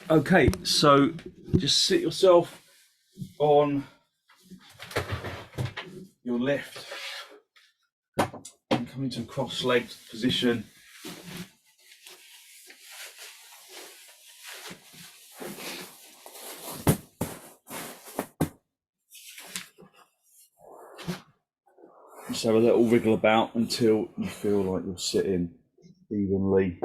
Okay, so just sit yourself on your left and come into a cross-legged position. Just have a little wriggle about until you feel like you're sitting evenly.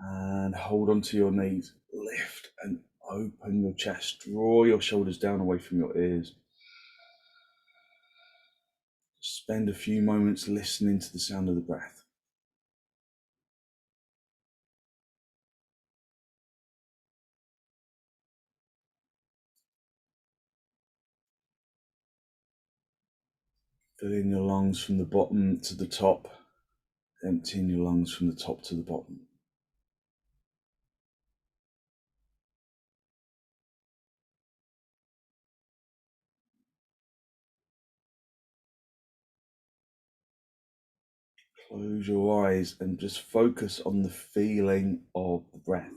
And hold onto your knees, lift and open your chest, draw your shoulders down away from your ears. Spend a few moments listening to the sound of the breath. Filling your lungs from the bottom to the top, emptying your lungs from the top to the bottom. Close your eyes and just focus on the feeling of the breath.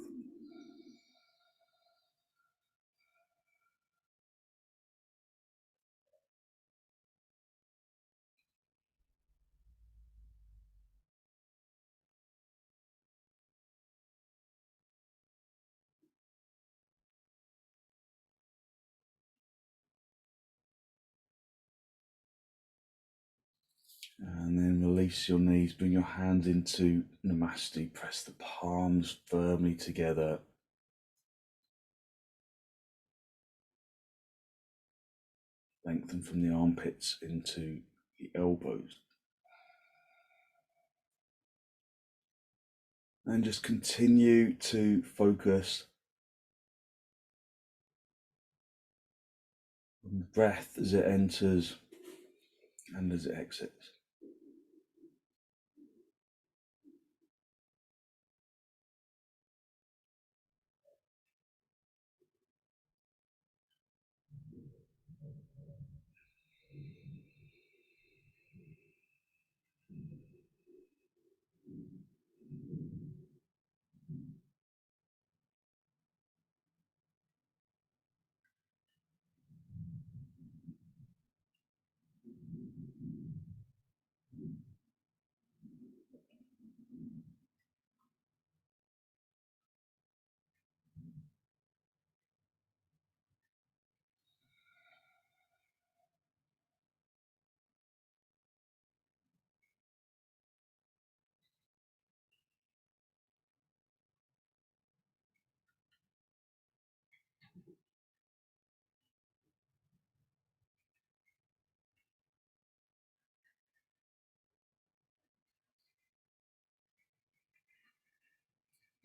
And then release your knees, bring your hands into Namaste, press the palms firmly together. Lengthen from the armpits into the elbows. And just continue to focus on the breath as it enters and as it exits.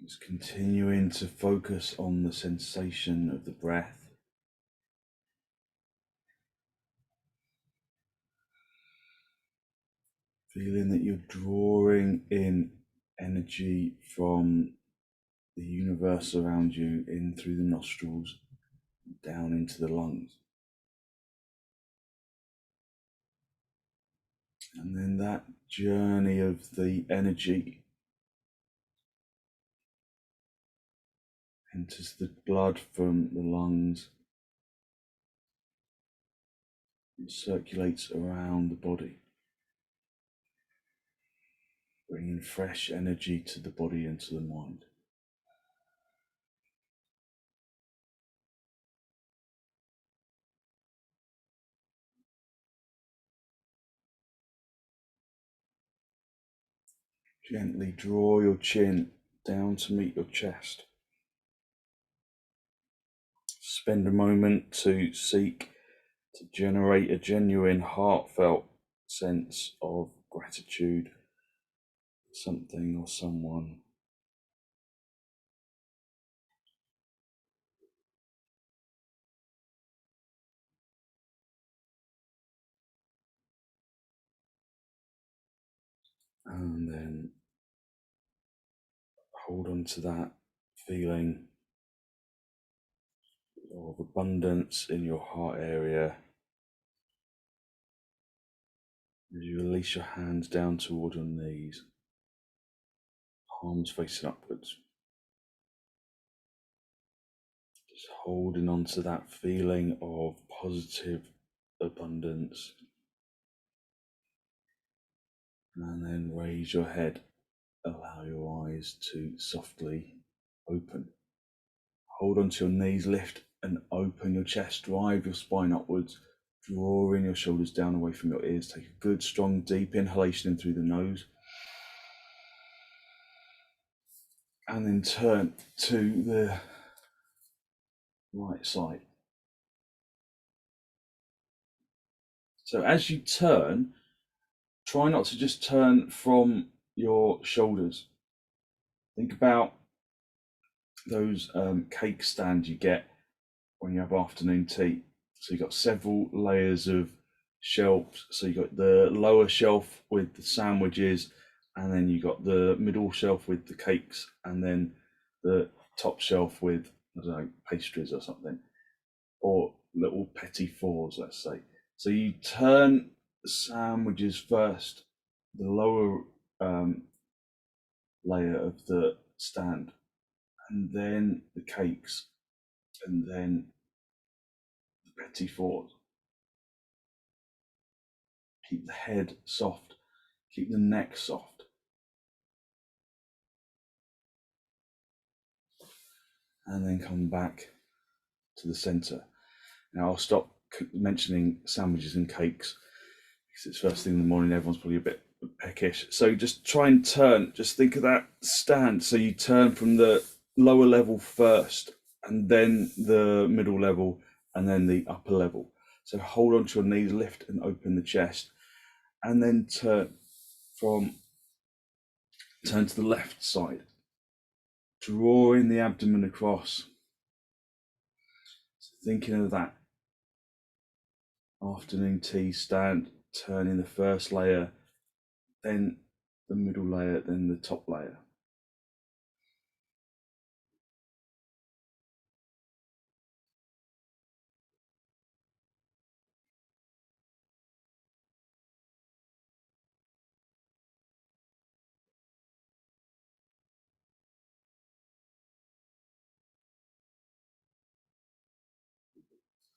Just continuing to focus on the sensation of the breath. Feeling that you're drawing in energy from the universe around you in through the nostrils, down into the lungs. And then that journey of the energy enters the blood from the lungs. It circulates around the body, bringing fresh energy to the body and to the mind. Gently draw your chin down to meet your chest. Spend a moment to seek to generate a genuine, heartfelt sense of gratitude for something or someone. And then hold on to that feeling of abundance in your heart area as you release your hands down toward your knees. palms facing upwards. Just holding on to that feeling of positive abundance. And then raise your head. Allow your eyes to softly open. Hold onto your knees, lift and open your chest, drive your spine upwards, drawing your shoulders down away from your ears. Take a good, strong, deep inhalation in through the nose. And then turn to the right side. So as you turn, try not to just turn from your shoulders. Think about those cake stands you get when you have afternoon tea. So you've got several layers of shelves. So you've got the lower shelf with the sandwiches, and then you've got the middle shelf with the cakes, and then the top shelf with, I don't know, pastries or something, or little petit fours, let's say. So you turn the sandwiches first, the lower layer of the stand, and then the cakes, and then the petit fours. Keep the head soft, keep the neck soft. And then come back to the center. Now I'll stop mentioning sandwiches and cakes because it's first thing in the morning, everyone's probably a bit peckish. So just try and turn, just think of that stand. So you turn from the lower level first, and then the middle level, and then the upper level. So hold on to your knees, lift and open the chest, and then turn to the left side, drawing the abdomen across. So thinking of that afternoon tea stand, turning the first layer, then the middle layer, then the top layer.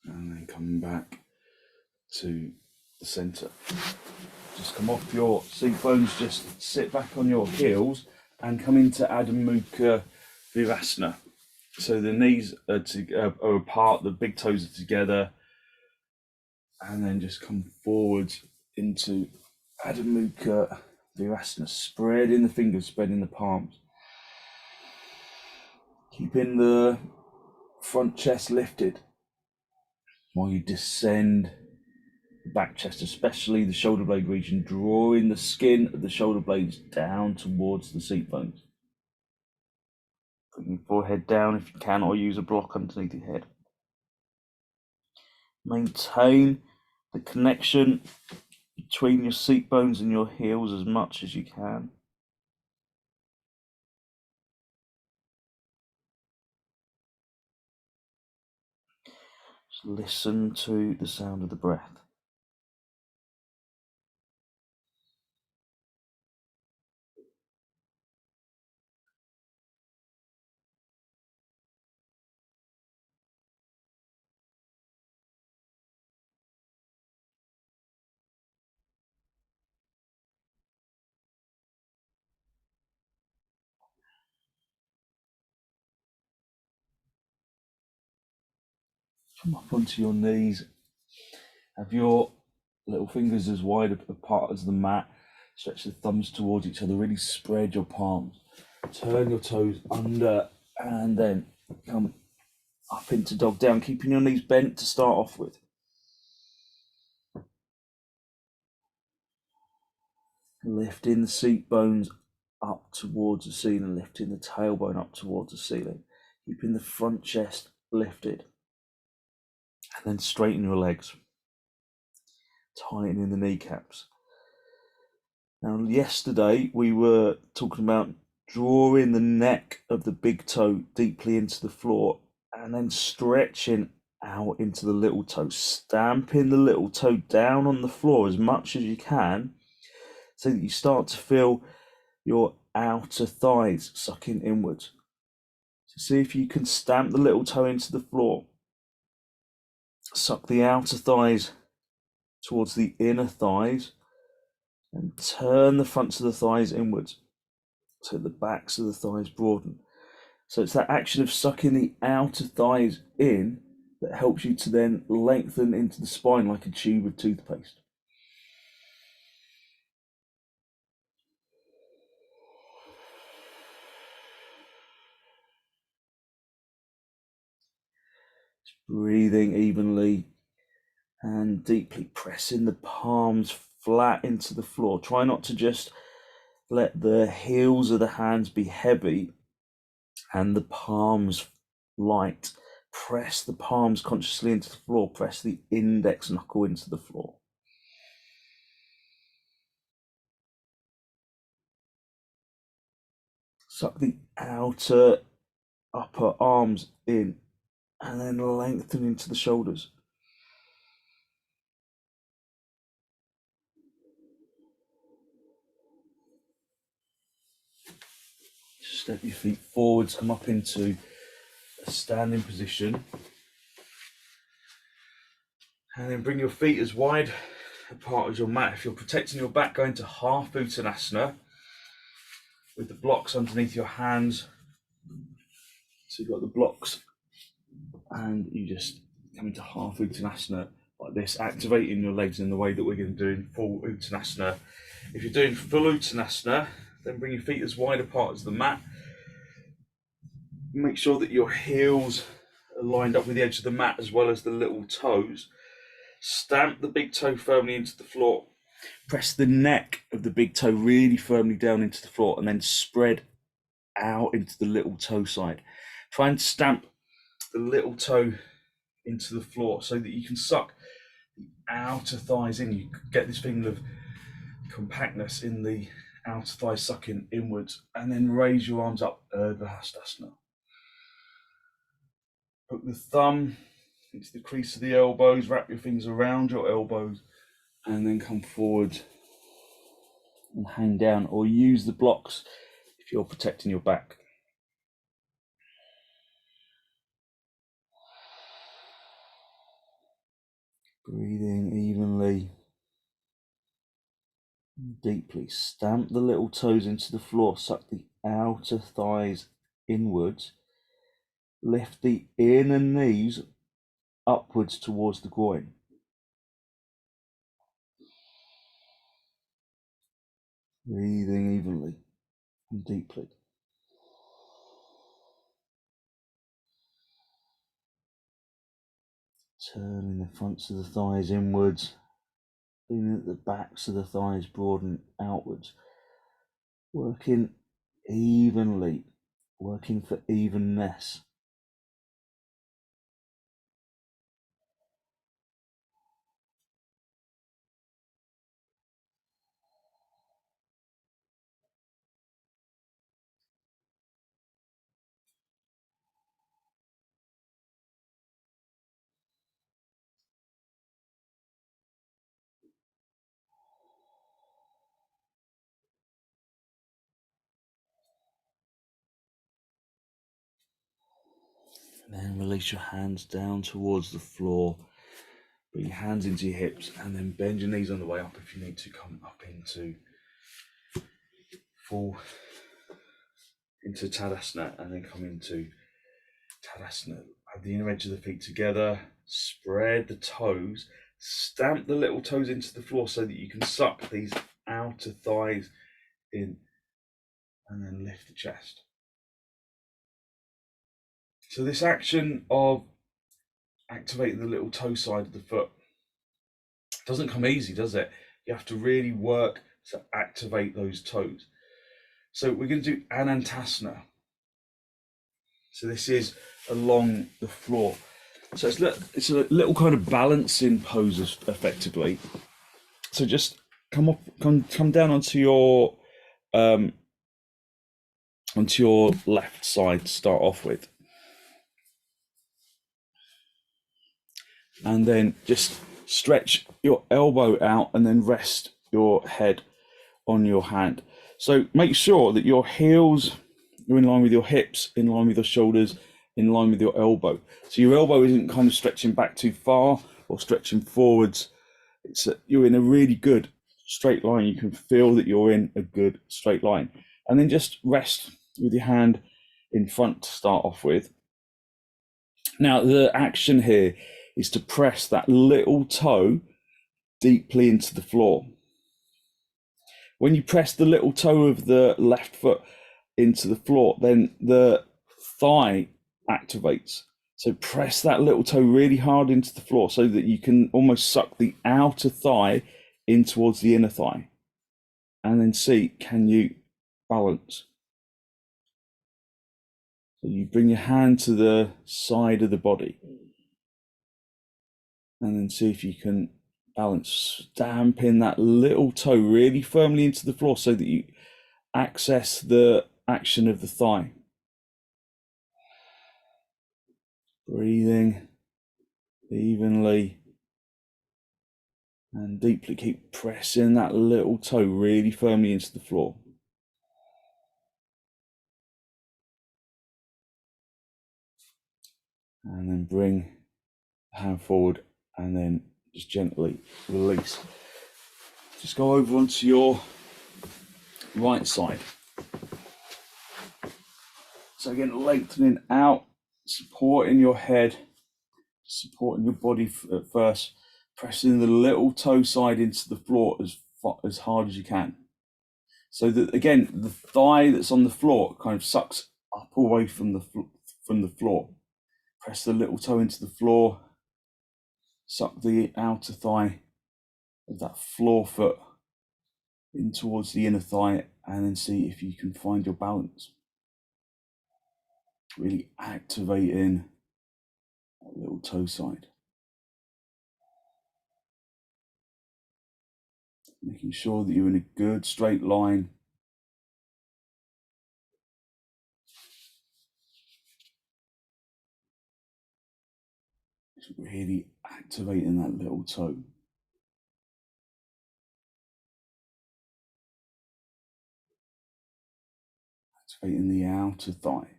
And then come back to the center. Just come off your seat bones, just sit back on your heels and come into Adho Mukha Virasana. So the knees are apart, the big toes are together, and then just come forward into Adho Mukha Virasana, spreading the fingers, spreading the palms. Keeping the front chest lifted while you descend the back chest, especially the shoulder blade region, drawing the skin of the shoulder blades down towards the seat bones. Put your forehead down if you can, or use a block underneath your head. Maintain the connection between your seat bones and your heels as much as you can. Just listen to the sound of the breath. Come up onto your knees. Have your little fingers as wide apart as the mat. Stretch the thumbs towards each other. Really spread your palms. Turn your toes under and then come up into dog down, keeping your knees bent to start off with. Lifting the seat bones up towards the ceiling, lifting the tailbone up towards the ceiling, keeping the front chest lifted. And then straighten your legs, tightening the kneecaps. Now, yesterday we were talking about drawing the neck of the big toe deeply into the floor and then stretching out into the little toe, stamping the little toe down on the floor as much as you can so that you start to feel your outer thighs sucking inwards. So see if you can stamp the little toe into the floor. Suck the outer thighs towards the inner thighs and turn the fronts of the thighs inwards so the backs of the thighs broaden. So it's that action of sucking the outer thighs in that helps you to then lengthen into the spine like a tube of toothpaste. Just breathing evenly and deeply, pressing the palms flat into the floor. Try not to just let the heels of the hands be heavy and the palms light. Press the palms consciously into the floor. Press the index knuckle into the floor. Suck the outer upper arms in and then lengthen into the shoulders. Step your feet forwards, come up into a standing position. And then bring your feet as wide apart as your mat. If you're protecting your back, go into half uttanasana with the blocks underneath your hands. So you've got the blocks and you just come into half uttanasana like this, activating your legs in the way that we're going to do in full uttanasana. If you're doing full uttanasana, then bring your feet as wide apart as the mat. Make sure that your heels are lined up with the edge of the mat as well as the little toes. Stamp the big toe firmly into the floor. Press the neck of the big toe really firmly down into the floor and then spread out into the little toe side. Try and stamp the little toe into the floor so that you can suck the outer thighs in. You get this feeling of compactness in the outer thighs sucking inwards, and then raise your arms up, virasana. Hook the thumb into the crease of the elbows, wrap your fingers around your elbows, and then come forward and hang down, or use the blocks if you're protecting your back. Breathing evenly, deeply. Stamp the little toes into the floor, suck the outer thighs inwards, lift the inner knees upwards towards the groin. Breathing evenly and deeply. Turning the fronts of the thighs inwards, feeling that the backs of the thighs broaden outwards. Working evenly, working for evenness. And then release your hands down towards the floor. Bring your hands into your hips and then bend your knees on the way up if you need to. Come up into Tadasana and then come into Tadasana. Have the inner edge of the feet together, spread the toes, stamp the little toes into the floor so that you can suck these outer thighs in, and then lift the chest. So this action of activating the little toe side of the foot doesn't come easy, does it? You have to really work to activate those toes. So we're going to do anantasana. So this is along the floor. So it's a little kind of balancing pose effectively. So just come down onto your left side to start off with. And then just stretch your elbow out and then rest your head on your hand. So make sure that your heels are in line with your hips, in line with your shoulders, in line with your elbow. So your elbow isn't kind of stretching back too far or stretching forwards. You're in a really good straight line. You can feel that you're in a good straight line. And then just rest with your hand in front to start off with. Now, the action here is to press that little toe deeply into the floor. When you press the little toe of the left foot into the floor, then the thigh activates. So press that little toe really hard into the floor so that you can almost suck the outer thigh in towards the inner thigh. And then see, can you balance? So you bring your hand to the side of the body and then see if you can balance. Stamping that little toe really firmly into the floor so that you access the action of the thigh. Breathing evenly and deeply. Keep pressing that little toe really firmly into the floor. And then bring the hand forward and then just gently release. Just go over onto your right side. So again, lengthening out, supporting your head, supporting your body at first, pressing the little toe side into the floor as hard as you can. So that again, the thigh that's on the floor kind of sucks up away from the floor. Press the little toe into the floor, suck the outer thigh of that floor foot in towards the inner thigh, and then see if you can find your balance. Really activating that little toe side. Making sure that you're in a good straight line. Just really activating that little toe. Activating the outer thigh.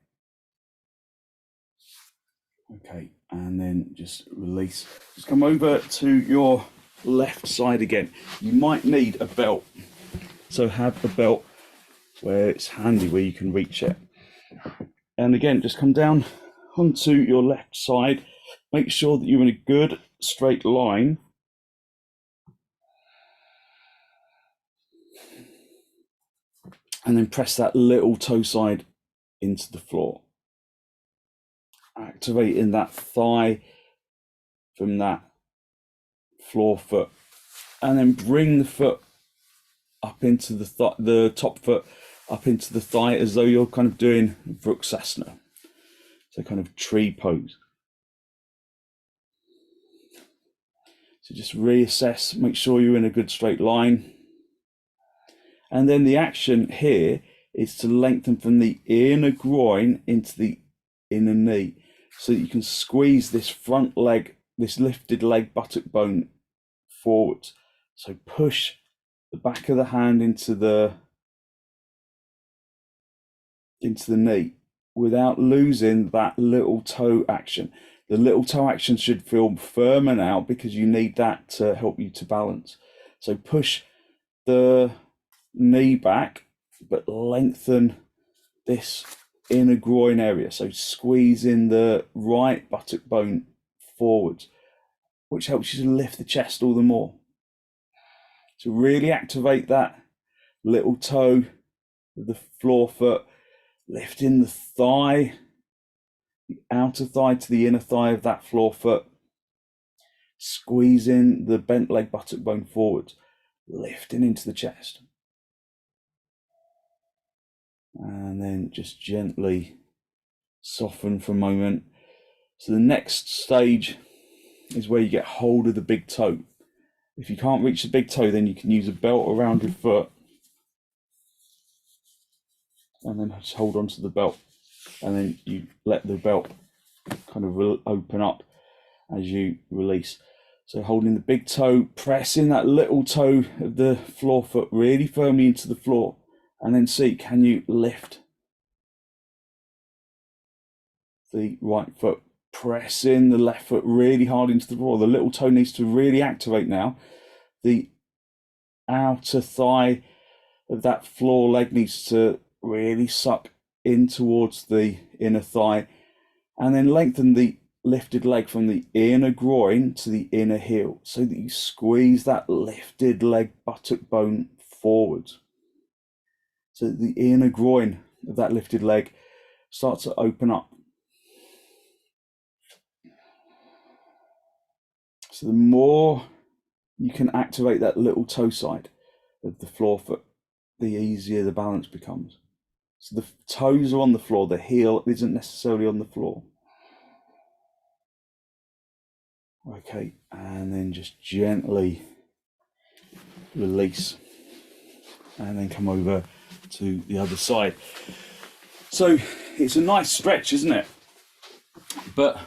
Okay, and then just release. Just come over to your left side again. You might need a belt. So have a belt where it's handy, where you can reach it. And again, just come down onto your left side. Make sure that you're in a good straight line. And then press that little toe side into the floor. Activating that thigh from that floor foot. And then bring the foot up into the top foot up into the thigh as though you're kind of doing virasana. So kind of tree pose. So just reassess, make sure you're in a good straight line. And then the action here is to lengthen from the inner groin into the inner knee so that you can squeeze this front leg, this lifted leg buttock bone forwards. So push the back of the hand into the knee without losing that little toe action. The little toe action should feel firmer now because you need that to help you to balance. So push the knee back, but lengthen this inner groin area. So squeezing the right buttock bone forwards, which helps you to lift the chest all the more. To really activate that little toe with the floor foot, lifting the thigh, the outer thigh to the inner thigh of that floor foot, squeezing the bent leg buttock bone forwards, lifting into the chest. And then just gently soften for a moment. So the next stage is where you get hold of the big toe. If you can't reach the big toe, then you can use a belt around your foot and then just hold on to the belt, and then you let the belt kind of open up as you release. So holding the big toe, pressing that little toe of the floor foot really firmly into the floor, and then see, can you lift the right foot, pressing the left foot really hard into the floor. The little toe needs to really activate now. The outer thigh of that floor leg needs to really suck in towards the inner thigh, and then lengthen the lifted leg from the inner groin to the inner heel, so that you squeeze that lifted leg buttock bone forwards. So that the inner groin of that lifted leg starts to open up. So the more you can activate that little toe side of the floor foot, the easier the balance becomes. So the toes are on the floor, the heel isn't necessarily on the floor. Okay, and then just gently release, and then come over to the other side. So it's a nice stretch, isn't it? But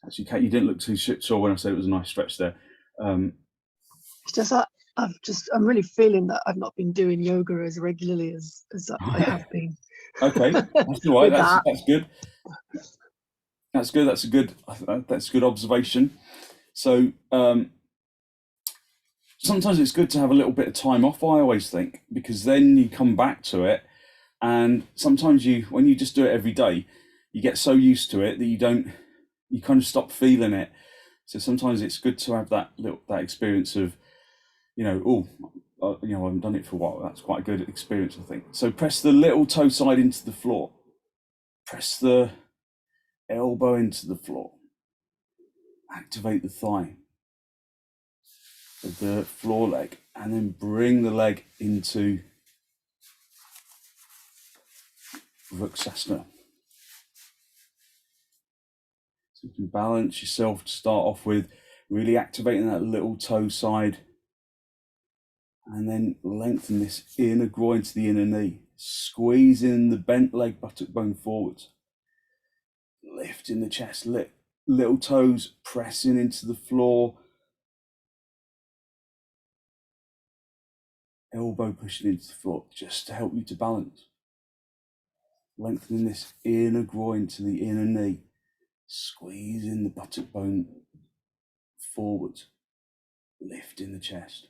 actually, Kate, you didn't look too sure when I said it was a nice stretch there. It's just that I'm really feeling that I've not been doing yoga as regularly as I have been. Okay, that's all right. That's good. That's good. That's a good observation. So sometimes it's good to have a little bit of time off, I always think, because then you come back to it, and sometimes when you just do it every day, you get so used to it that you kind of stop feeling it. So sometimes it's good to have that experience of, I haven't done it for a while. That's quite a good experience, I think. So press the little toe side into the floor. Press the elbow into the floor. Activate the thigh of the floor leg, and then bring the leg into virasana. So you can balance yourself to start off with, really activating that little toe side, and then lengthen this inner groin to the inner knee, squeezing the bent leg buttock bone forwards, lifting the chest, little toes pressing into the floor, elbow pushing into the floor, just to help you to balance. Lengthening this inner groin to the inner knee, squeezing the buttock bone forwards, lifting the chest.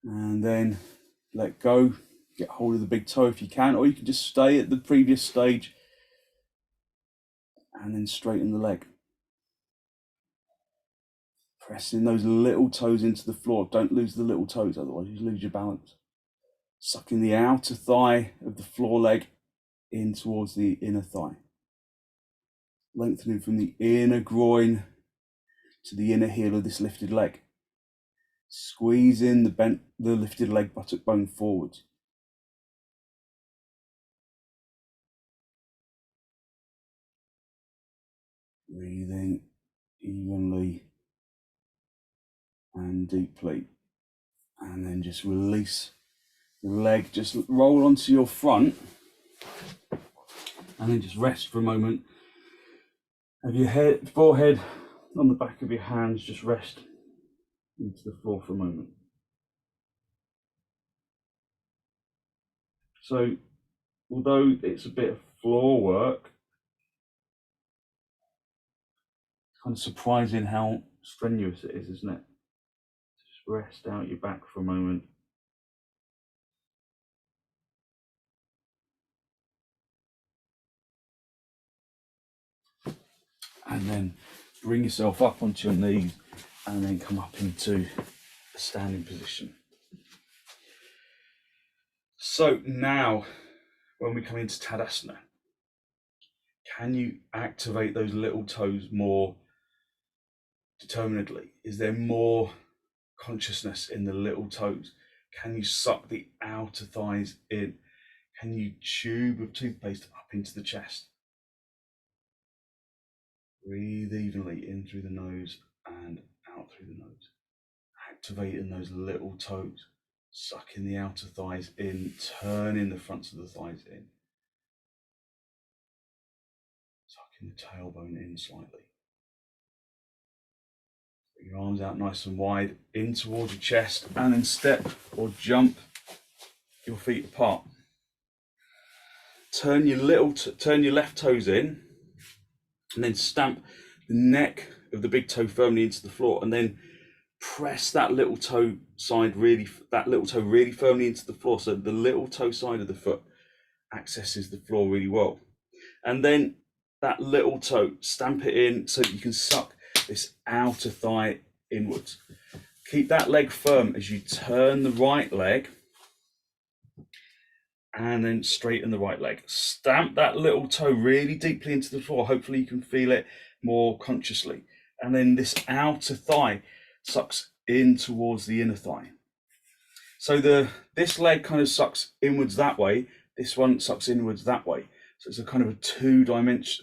And then let go, get hold of the big toe if you can, or you can just stay at the previous stage and then straighten the leg. Pressing those little toes into the floor. Don't lose the little toes, otherwise you lose your balance. Sucking the outer thigh of the floor leg in towards the inner thigh. Lengthening from the inner groin to the inner heel of this lifted leg. Squeezing the lifted leg buttock bone forwards. Breathing evenly and deeply. And then just release the leg, just roll onto your front, and then just rest for a moment. Have your forehead on the back of your hands, just rest into the floor for a moment. So, although it's a bit of floor work, it's kind of surprising how strenuous it is, isn't it? Just rest out your back for a moment. And then bring yourself up onto your knees, and then come up into a standing position. So now, when we come into Tadasana, can you activate those little toes more determinedly? Is there more consciousness in the little toes? Can you suck the outer thighs in? Can you tube of toothpaste up into the chest? Breathe evenly in through the nose and out through the nose. Activating those little toes, sucking the outer thighs in, turning the fronts of the thighs in. Sucking the tailbone in slightly. Bring your arms out nice and wide, in towards your chest, and then step or jump your feet apart. Turn your left toes in, and then stamp the neck of the big toe firmly into the floor, and then press that little toe really firmly into the floor, so the little toe side of the foot accesses the floor really well. And then that little toe, stamp it in so that you can suck this outer thigh inwards. Keep that leg firm as you turn the right leg, and then straighten the right leg. Stamp that little toe really deeply into the floor. Hopefully you can feel it more consciously. And then this outer thigh sucks in towards the inner thigh. So this leg kind of sucks inwards that way. This one sucks inwards that way. So it's a kind of a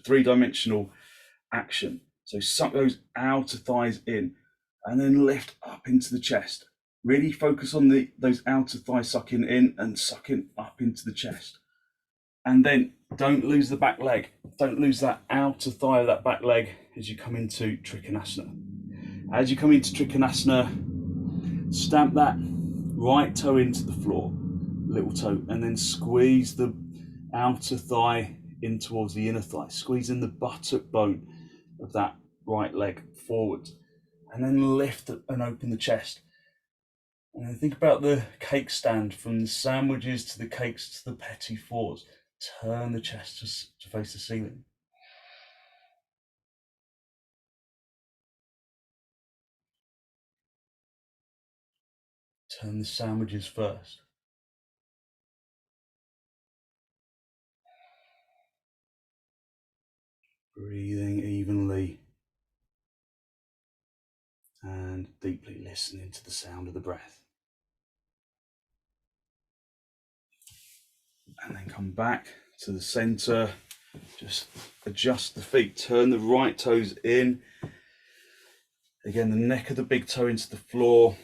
three-dimensional action. So suck those outer thighs in, and then lift up into the chest. Really focus on those outer thighs sucking in and sucking up into the chest. And then don't lose the back leg. Don't lose that outer thigh of that back leg as you come into trikonasana. As you come into trikonasana, stamp that right toe into the floor, little toe, and then squeeze the outer thigh in towards the inner thigh. Squeeze in the buttock bone of that right leg forward, and then lift and open the chest. And then think about the cake stand, from the sandwiches to the cakes to the petit fours. Turn the chest to face the ceiling. Turn the sandwiches first. Breathing evenly and deeply listening to the sound of the breath. And then come back to the center. Just adjust the feet. Turn the right toes in. Again, the neck of the big toe into the floor.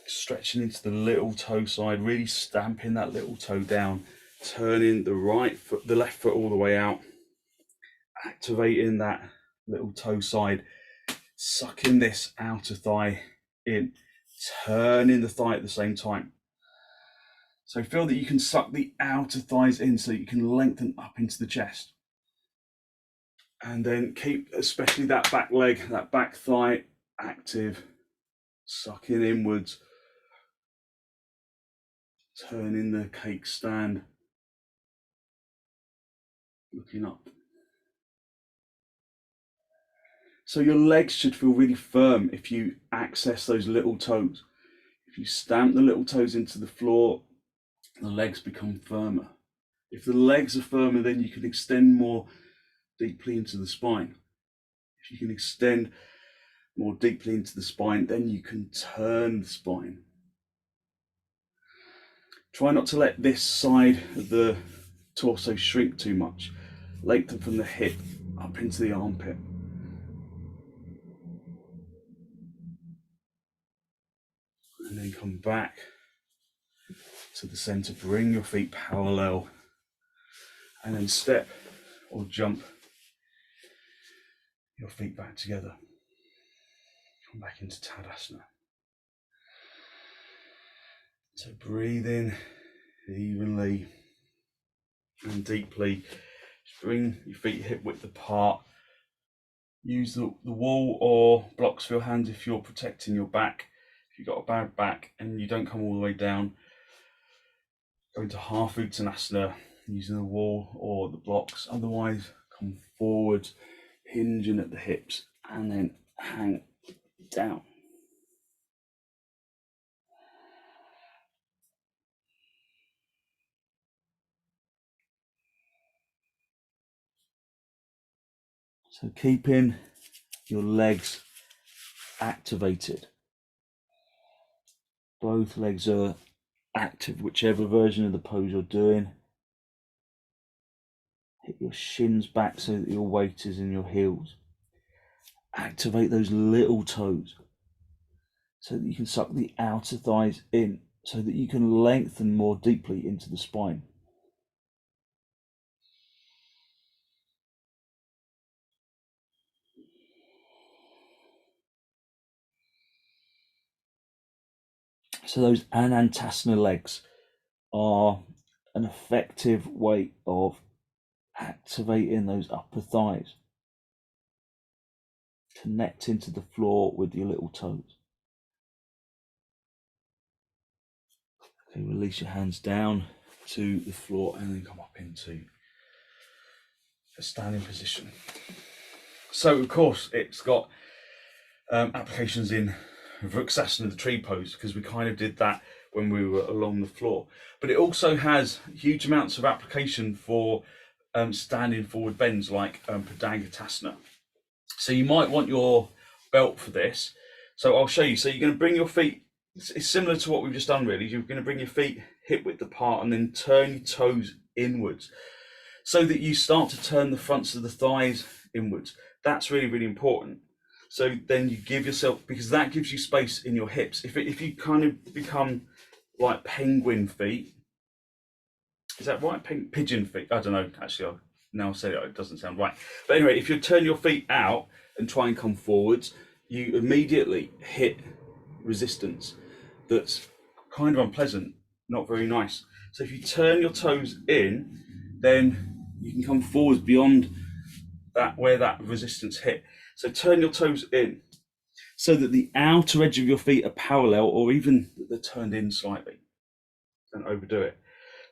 Stretching into the little toe side. Really stamping that little toe down. Turning the left foot all the way out. Activating that little toe side. Sucking this outer thigh in. Turning the thigh at the same time. So feel that you can suck the outer thighs in so that you can lengthen up into the chest. And then keep especially that back leg, that back thigh active, sucking inwards, turning the cake stand, looking up. So your legs should feel really firm if you access those little toes. If you stamp the little toes into the floor, the legs become firmer. If the legs are firmer, then you can extend more deeply into the spine. If you can extend more deeply into the spine, then you can turn the spine. Try not to let this side of the torso shrink too much. Lengthen from the hip up into the armpit. And then come back to the center. Bring your feet parallel. And then step or jump your feet back together. Come back into Tadasana. So breathe in evenly and deeply. Just bring your feet hip width apart. Use the wall or blocks for your hands if you're protecting your back. If you've got a bad back and you don't come all the way down, go into half uttanasana using the wall or the blocks. Otherwise, come forward, hinging at the hips, and then hang down. So keeping your legs activated. Both legs are active, whichever version of the pose you're doing. Hit your shins back so that your weight is in your heels. Activate those little toes so that you can suck the outer thighs in, so that you can lengthen more deeply into the spine. So those anantasana legs are an effective way of activating those upper thighs. Connect into the floor with your little toes. Okay, release your hands down to the floor and then come up into a standing position. So of course it's got applications in virasana, the tree pose, because we kind of did that when we were along the floor. But it also has huge amounts of application for standing forward bends like padangusthasana. So you might want your belt for this. So I'll show you. So you're going to bring your feet, it's similar to what we've just done really. You're going to bring your feet hip width apart and then turn your toes inwards so that you start to turn the fronts of the thighs inwards. That's really, really important. So then you give yourself, because that gives you space in your hips. If you kind of become like penguin feet, is that right? Pigeon feet? I don't know. Actually, I'll now say it doesn't sound right. But anyway, if you turn your feet out and try and come forwards, you immediately hit resistance that's kind of unpleasant, not very nice. So if you turn your toes in, then you can come forwards beyond that where that resistance hit. So turn your toes in so that the outer edge of your feet are parallel, or even they're turned in slightly. Don't overdo it.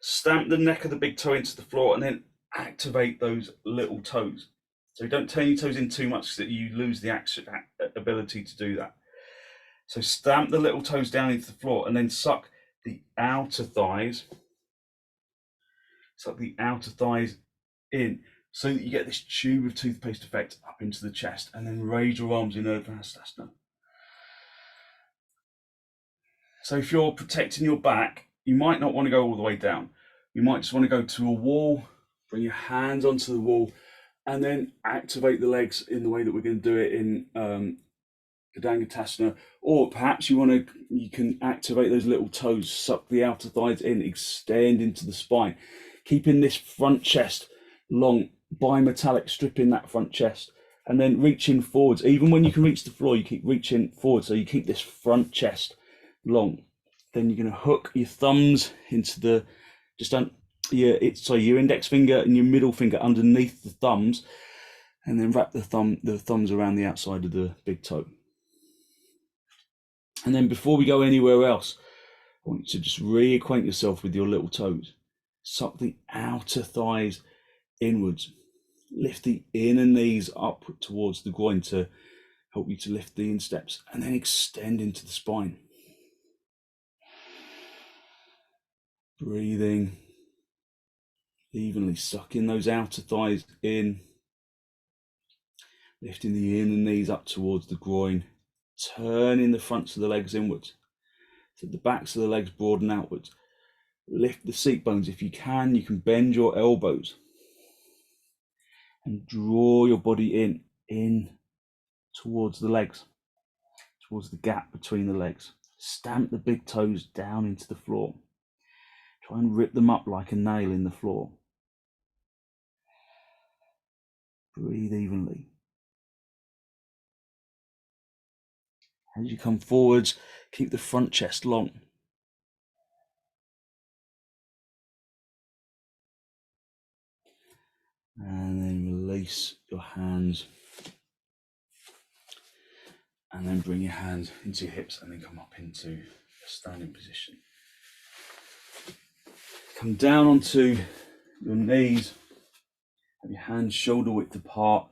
Stamp the neck of the big toe into the floor and then activate those little toes. So don't turn your toes in too much so that you lose the ability to do that. So stamp the little toes down into the floor and then suck the outer thighs. Suck the outer thighs in so that you get this tube of toothpaste effect up into the chest, and then raise your arms in virasana. So if you're protecting your back, you might not want to go all the way down. You might just want to go to a wall, bring your hands onto the wall, and then activate the legs in the way that we're going to do it in padangusthasana. Or perhaps you can activate those little toes, suck the outer thighs in, extend into the spine, keeping this front chest long, bimetallic, stripping that front chest, and then reaching forwards. Even when you can reach the floor, you keep reaching forward, so you keep this front chest long. Then you're going to hook your thumbs into the your index finger and your middle finger underneath the thumbs, and then wrap the thumbs around the outside of the big toe. And then before we go anywhere else, I want you to just reacquaint yourself with your little toes. Suck the outer thighs inwards. Lift the inner knees up towards the groin to help you to lift the insteps, and then extend into the spine. Breathing evenly, sucking those outer thighs in, lifting the inner knees up towards the groin, turning the fronts of the legs inwards, so the backs of the legs broaden outwards. Lift the seat bones. If you can bend your elbows and draw your body in towards the legs, towards the gap between the legs. Stamp the big toes down into the floor. Try and rip them up like a nail in the floor. Breathe evenly. As you come forwards, keep the front chest long. And then release your hands. And then bring your hands into your hips and then come up into a standing position. Come down onto your knees. Have your hands shoulder width apart.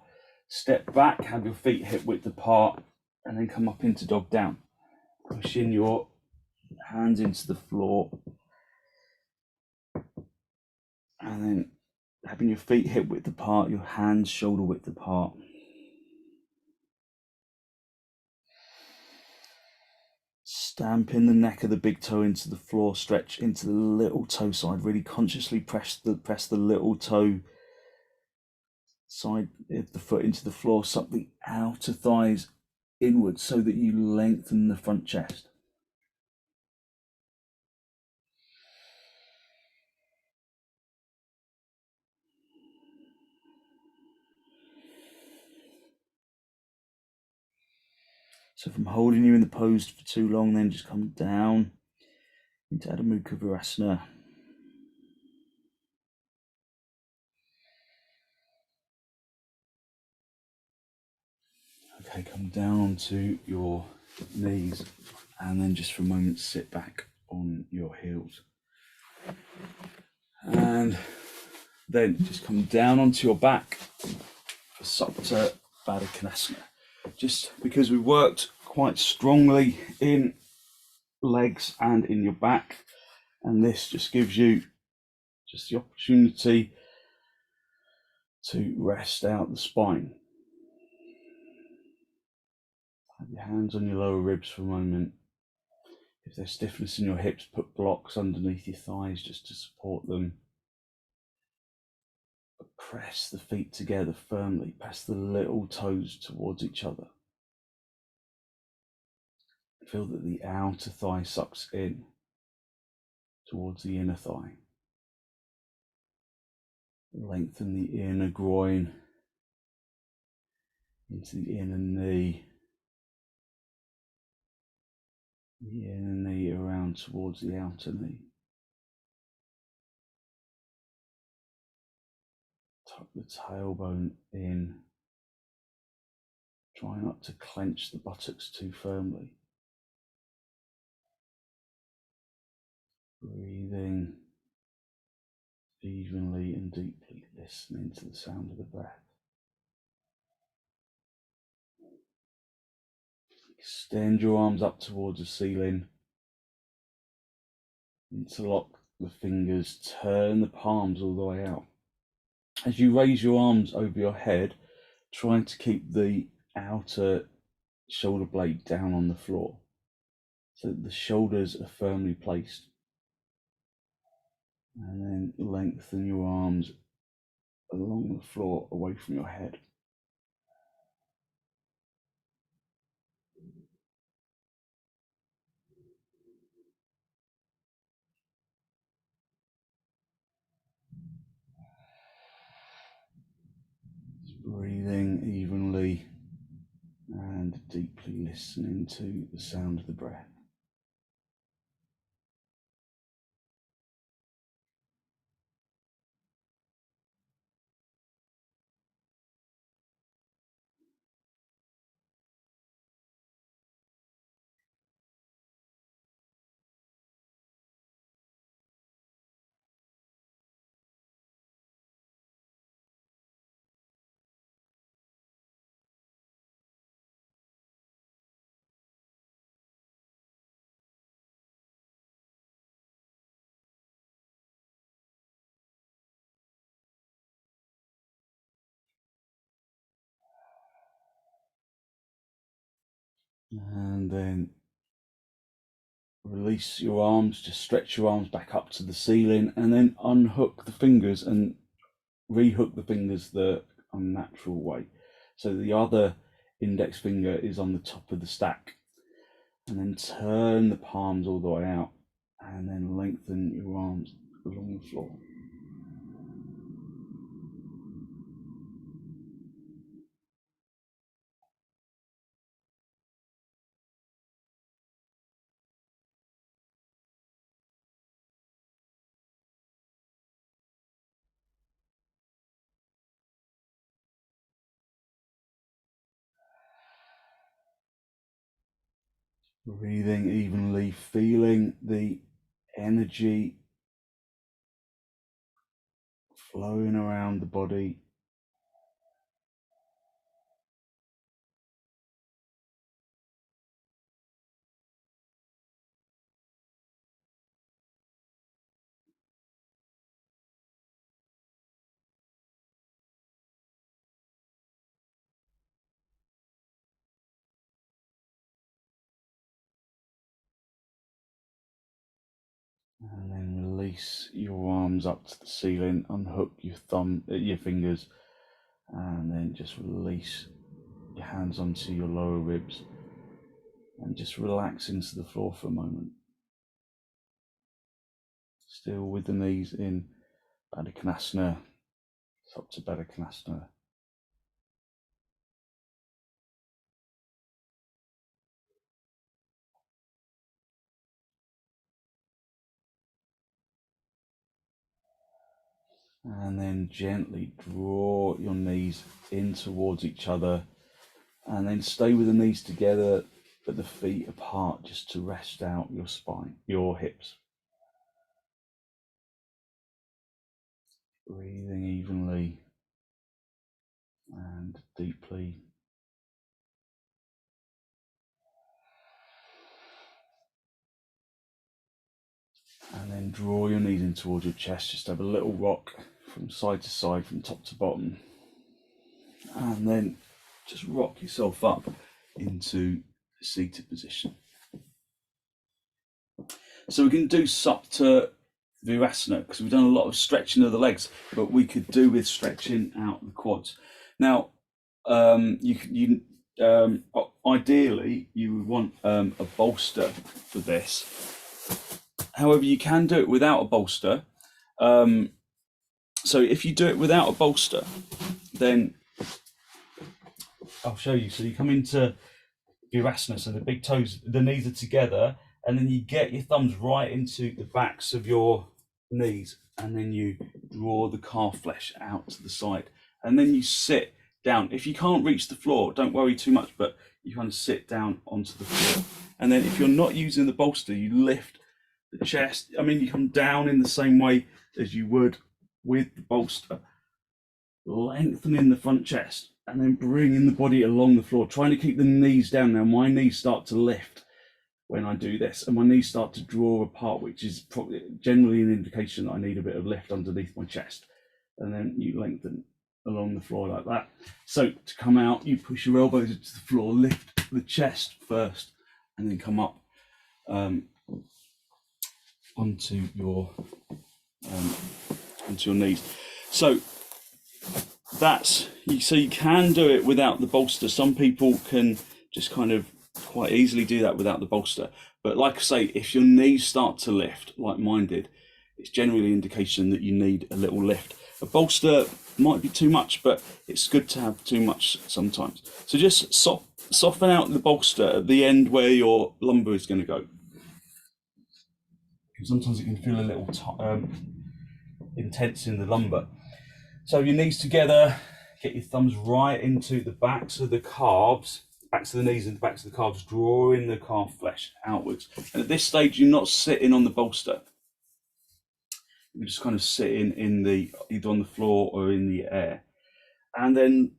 Step back, have your feet hip width apart, and then come up into dog down. Push in your hands into the floor. And then having your feet hip width apart, your hands shoulder width apart. Stamping the neck of the big toe into the floor, stretch into the little toe side. Really consciously press the little toe side of the foot into the floor. Suck the outer thighs inwards so that you lengthen the front chest. So from holding you in the pose for too long, then just come down into Adho Mukha Virasana. Okay, come down onto your knees and then just for a moment sit back on your heels. And then just come down onto your back for supta baddhakonasana. Just because we worked quite strongly in legs and in your back, and this just gives you just the opportunity to rest out the spine. Have your hands on your lower ribs for a moment. If there's stiffness in your hips, put blocks underneath your thighs just to support them. Press the feet together firmly. Press the little toes towards each other. Feel that the outer thigh sucks in towards the inner thigh. Lengthen the inner groin into the inner knee. The inner knee around towards the outer knee. Tuck the tailbone in. Try not to clench the buttocks too firmly. Breathing evenly and deeply, listening to the sound of the breath. Extend your arms up towards the ceiling. Interlock the fingers, turn the palms all the way out. As you raise your arms over your head, try to keep the outer shoulder blade down on the floor so that the shoulders are firmly placed. And then lengthen your arms along the floor away from your head. Just breathing evenly and deeply listening to the sound of the breath. And then release your arms, just stretch your arms back up to the ceiling and then unhook the fingers and rehook the fingers the unnatural way. So the other index finger is on the top of the stack. And then turn the palms all the way out and then lengthen your arms along the floor. Breathing evenly, feeling the energy flowing around the body. And then release your arms up to the ceiling, unhook your fingers, and then just release your hands onto your lower ribs and just relax into the floor for a moment. Still with the knees in baddhakonasana, supta baddhakonasana. And then gently draw your knees in towards each other, and then stay with the knees together but the feet apart, just to rest out your spine, your hips. Breathing evenly and deeply. And then draw your knees in towards your chest. Just have a little rock from side to side, from top to bottom. And then just rock yourself up into a seated position. So we can do supta virasana, because we've done a lot of stretching of the legs, but we could do with stretching out the quads. Now, ideally, you would want a bolster for this. However, you can do it without a bolster. So if you do it without a bolster, then I'll show you. So you come into virasana, so the big toes, the knees are together, and then you get your thumbs right into the backs of your knees, and then you draw the calf flesh out to the side, and then you sit down. If you can't reach the floor, don't worry too much, but you kind of sit down onto the floor. And then if you're not using the bolster, you lift the chest. I mean, you come down in the same way as you would with the bolster, lengthening the front chest, and then bringing the body along the floor, trying to keep the knees down. Now, my knees start to lift when I do this, and my knees start to draw apart, which is probably generally an indication that I need a bit of lift underneath my chest. And then you lengthen along the floor like that. So to come out, you push your elbows into the floor, lift the chest first, and then come up onto your knees. So you can do it without the bolster. Some people can just kind of quite easily do that without the bolster. But like I say, if your knees start to lift, like mine did, it's generally an indication that you need a little lift. A bolster might be too much, but it's good to have too much sometimes. So just soften out the bolster at the end where your lumbar is going to go. Sometimes it can feel a little intense in the lumbar. So your knees together, get your thumbs right into the backs of the calves, backs of the knees and the backs of the calves, drawing the calf flesh outwards. And at this stage, you're not sitting on the bolster. You're just kind of sitting either on the floor or in the air. And then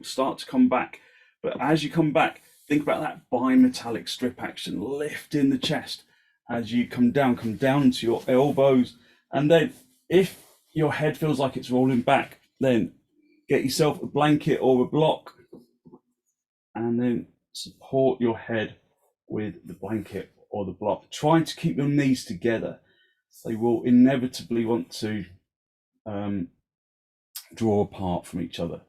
start to come back. But as you come back, think about that bimetallic strip action, lifting the chest. As you come down to your elbows. And then if your head feels like it's rolling back, then get yourself a blanket or a block, and then support your head with the blanket or the block, trying to keep your knees together. They will inevitably want to draw apart from each other.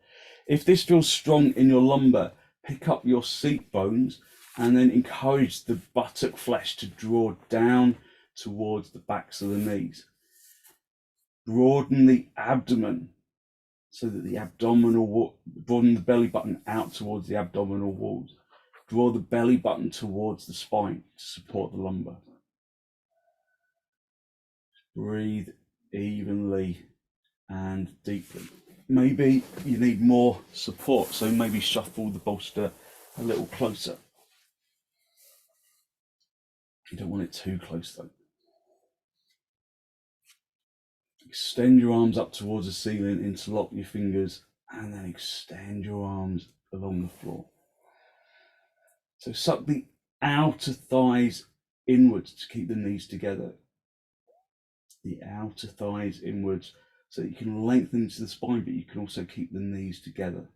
If this feels strong in your lumbar, pick up your seat bones and then encourage the buttock flesh to draw down towards the backs of the knees. Broaden the abdomen so that the broaden the belly button out towards the abdominal walls. Draw the belly button towards the spine to support the lumbar. Breathe evenly and deeply. Maybe you need more support, so maybe shuffle the bolster a little closer. You don't want it too close though. Extend your arms up towards the ceiling, interlock your fingers, and then extend your arms along the floor. So suck the outer thighs inwards to keep the knees together. The outer thighs inwards so that you can lengthen into the spine, but you can also keep the knees together.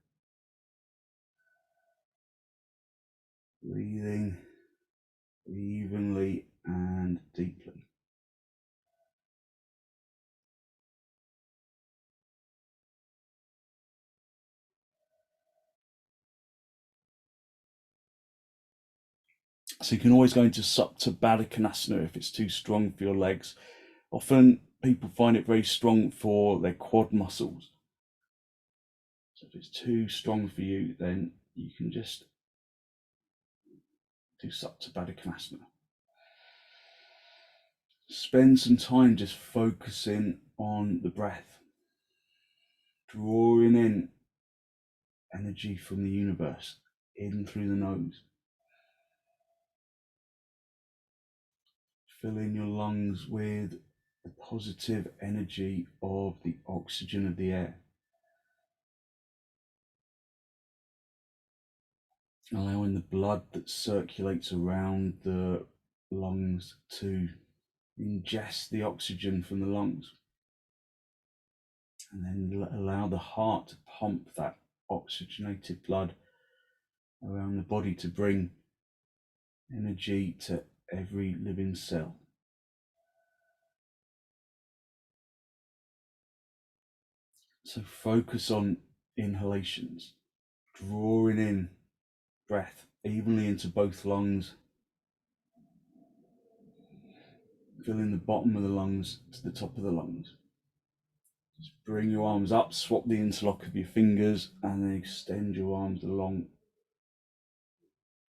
Breathing evenly and deeply. So you can always go into supta baddhakonasana if it's too strong for your legs. Often people find it very strong for their quad muscles. So if it's too strong for you, then you can just do supta baddhakonasana. spend some time just focusing on the breath, drawing in energy from the universe in through the nose, filling your lungs with the positive energy of the oxygen of the air, allowing the blood that circulates around the lungs to ingest the oxygen from the lungs, and then allow the heart to pump that oxygenated blood around the body to bring energy to every living cell. So focus on inhalations, drawing in breath evenly into both lungs, filling the bottom of the lungs to the top of the lungs. Just bring your arms up, swap the interlock of your fingers, and then extend your arms along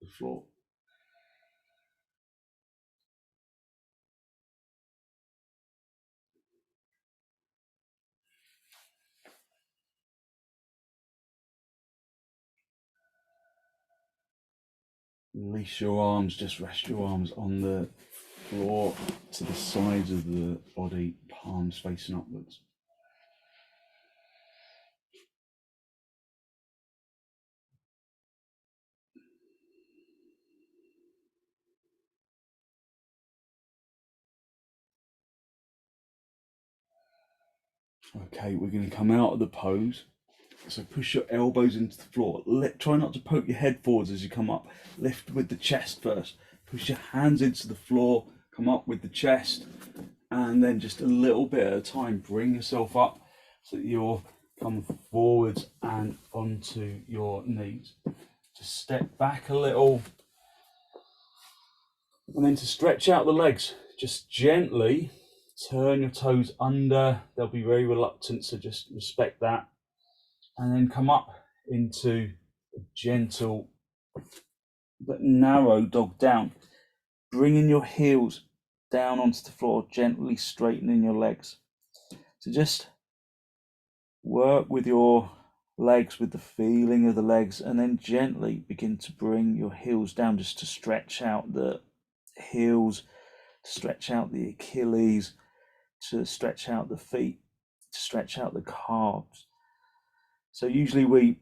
the floor. Release your arms, just rest your arms on the floor to the sides of the body, palms facing upwards. Okay, we're going to come out of the pose. So push your elbows into the floor. Try not to poke your head forwards as you come up. Lift with the chest first. Push your hands into the floor. Come up with the chest. And then just a little bit at a time, bring yourself up so that you're come forwards and onto your knees. Just step back a little. And then to stretch out the legs, just gently turn your toes under. They'll be very reluctant, so just respect that. And then come up into a gentle but narrow dog down. Bringing your heels down onto the floor, gently straightening your legs. So just work with your legs, with the feeling of the legs, and then gently begin to bring your heels down just to stretch out the heels, to stretch out the Achilles, to stretch out the feet, to stretch out the calves. So usually we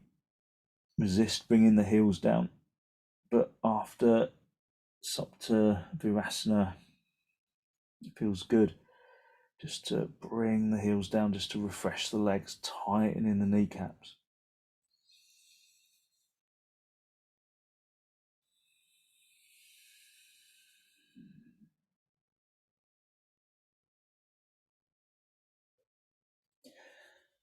resist bringing the heels down, but after supta, virasana, it feels good just to bring the heels down, just to refresh the legs, tightening the kneecaps.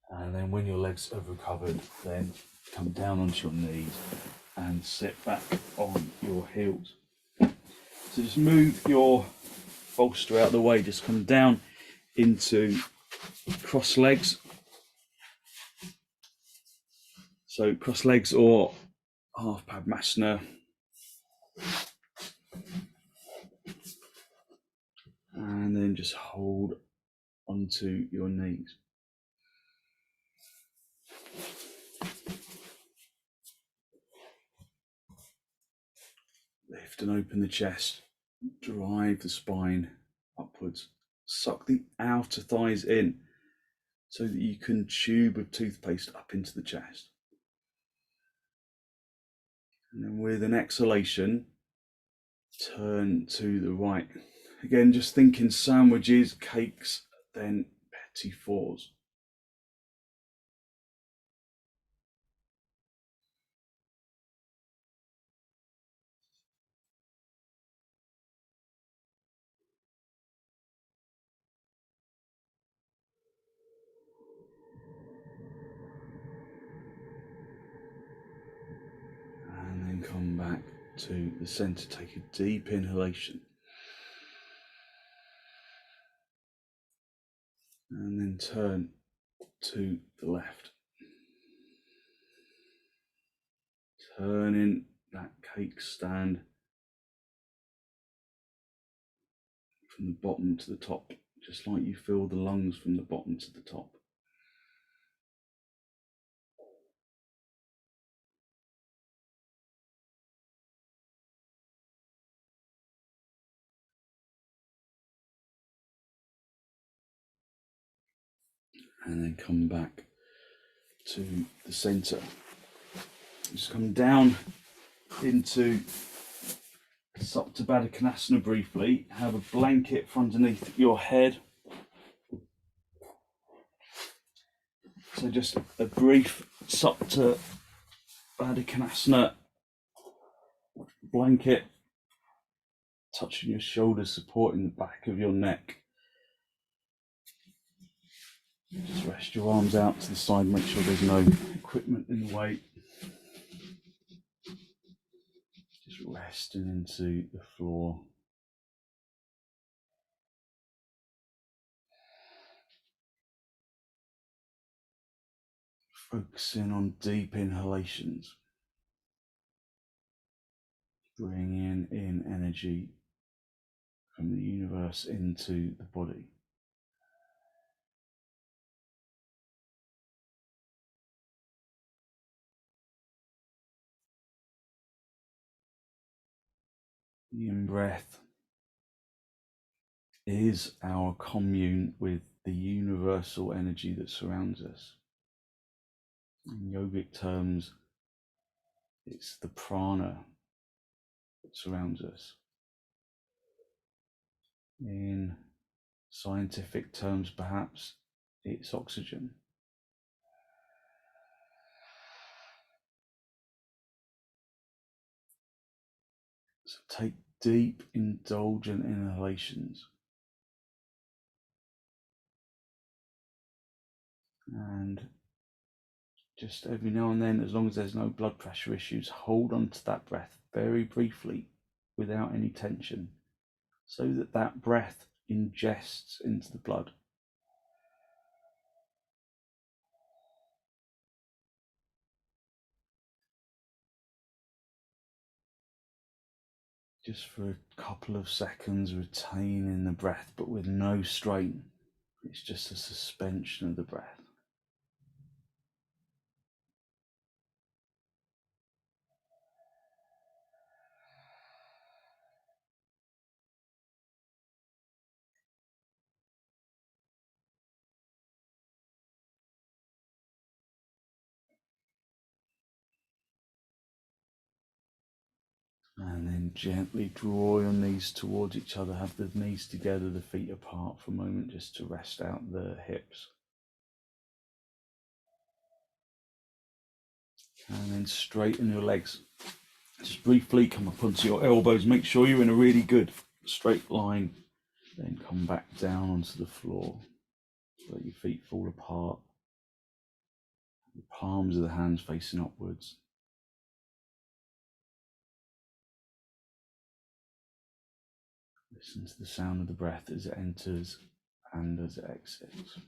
And then when your legs have recovered, then come down onto your knees and sit back on your heels. So just move your bolster out of the way, just come down into cross legs. So cross legs or half padangusthasana. And then just hold onto your knees. Lift and open the chest, drive the spine upwards, suck the outer thighs in so that you can tube with toothpaste up into the chest. And then with an exhalation, turn to the right. Again, just thinking sandwiches, cakes, then petit fours. And then come back to the center. Take a deep inhalation. And then turn to the left. Turning that cake stand from the bottom to the top, just like you feel the lungs from the bottom to the top. And then come back to the center. Just come down into supta baddhakonasana briefly. Have a blanket underneath your head. So just a brief supta baddhakonasana blanket, touching your shoulders, supporting the back of your neck. Just rest your arms out to the side, make sure there's no equipment in the way. Just resting into the floor. Focusing on deep inhalations. Bringing in energy from the universe into the body. The in-breath is our commune with the universal energy that surrounds us. In yogic terms, it's the prana that surrounds us. In scientific terms, perhaps, it's oxygen. So take deep, indulgent inhalations. And just every now and then, as long as there's no blood pressure issues, hold on to that breath very briefly without any tension, so that that breath ingests into the blood. Just for a couple of seconds, retaining the breath, but with no strain. It's just a suspension of the breath. And then gently draw your knees towards each other. Have the knees together, the feet apart for a moment, just to rest out the hips. And then straighten your legs. Just briefly come up onto your elbows. Make sure you're in a really good straight line. Then come back down onto the floor. Let your feet fall apart. The palms of the hands facing upwards. Listen to the sound of the breath as it enters and as it exits.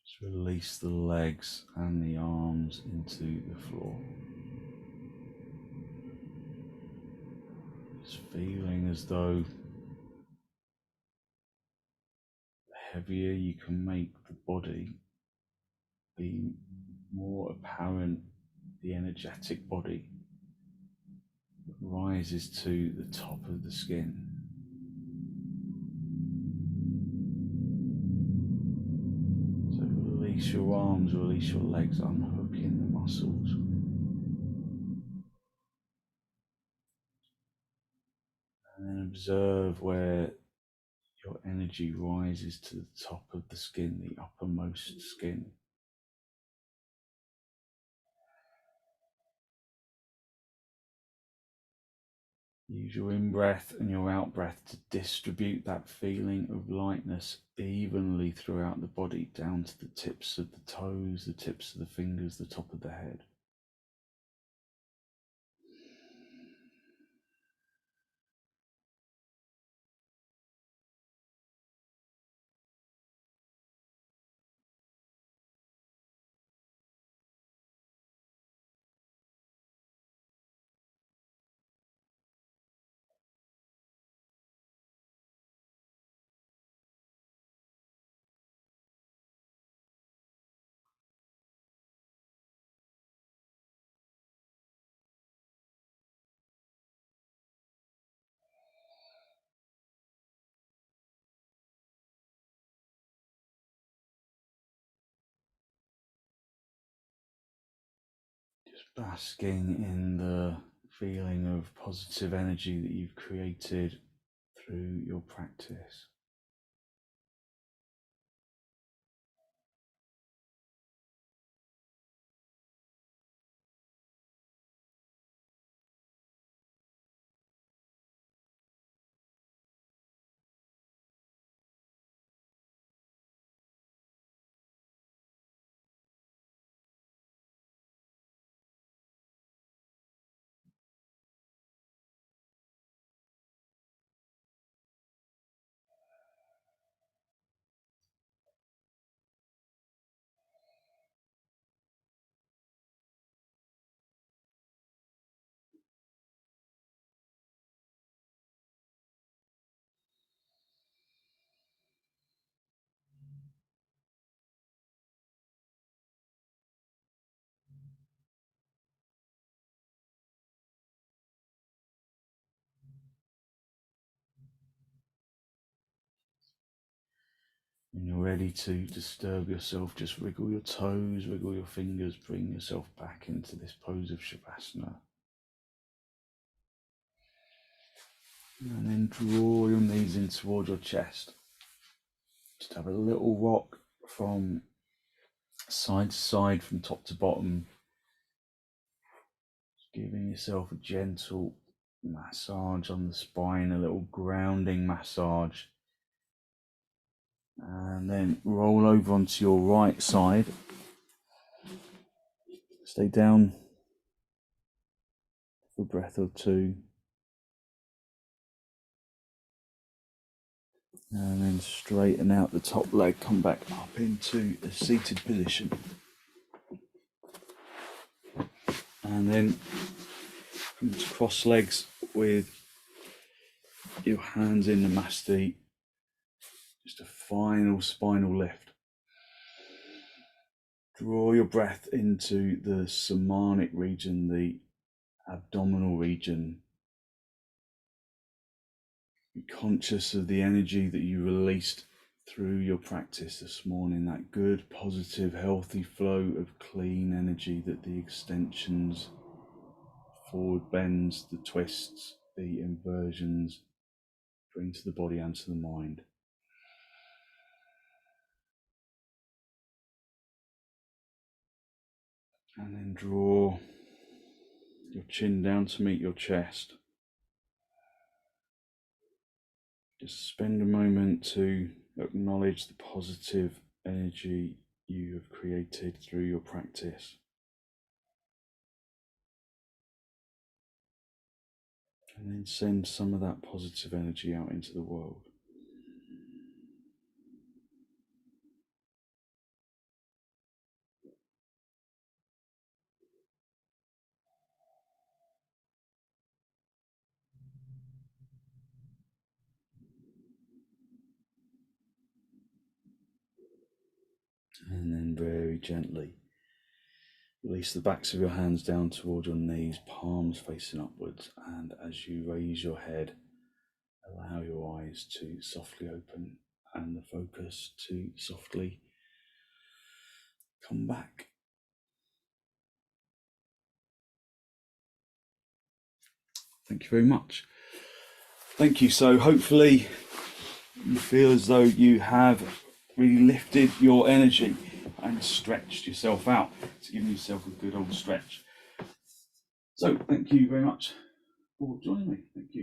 Just release the legs and the arms into the floor. Just feeling as though the heavier you can make the body, the more apparent the energetic body rises to the top of the skin. So release your arms, release your legs, unhooking the muscles. And then observe where your energy rises to the top of the skin, the uppermost skin. Use your in-breath and your out-breath to distribute that feeling of lightness evenly throughout the body, down to the tips of the toes, the tips of the fingers, the top of the head. basking in the feeling of positive energy that you've created through your practice. When you're ready to disturb yourself, just wriggle your toes, wriggle your fingers, bring yourself back into this pose of shavasana. And then draw your knees in towards your chest. Just have a little rock from side to side, from top to bottom. Just giving yourself a gentle massage on the spine, a little grounding massage. And then roll over onto your right side. Stay down for a breath or two. And then straighten out the top leg, come back up into a seated position. And then cross legs with your hands in the masti. Just a final spinal lift. Draw your breath into the somatic region, the abdominal region. Be conscious of the energy that you released through your practice this morning, that good, positive, healthy flow of clean energy that the extensions, forward bends, the twists, the inversions bring to the body and to the mind. And then draw your chin down to meet your chest. Just spend a moment to acknowledge the positive energy you have created through your practice. And then send some of that positive energy out into the world. And then very gently release the backs of your hands down toward your knees, palms facing upwards, and as you raise your head, allow your eyes to softly open and the focus to softly come back. Thank you very much. Thank you. So hopefully you feel as though you have really lifted your energy and stretched yourself out to give yourself a good old stretch. So thank you very much for joining me. Thank you.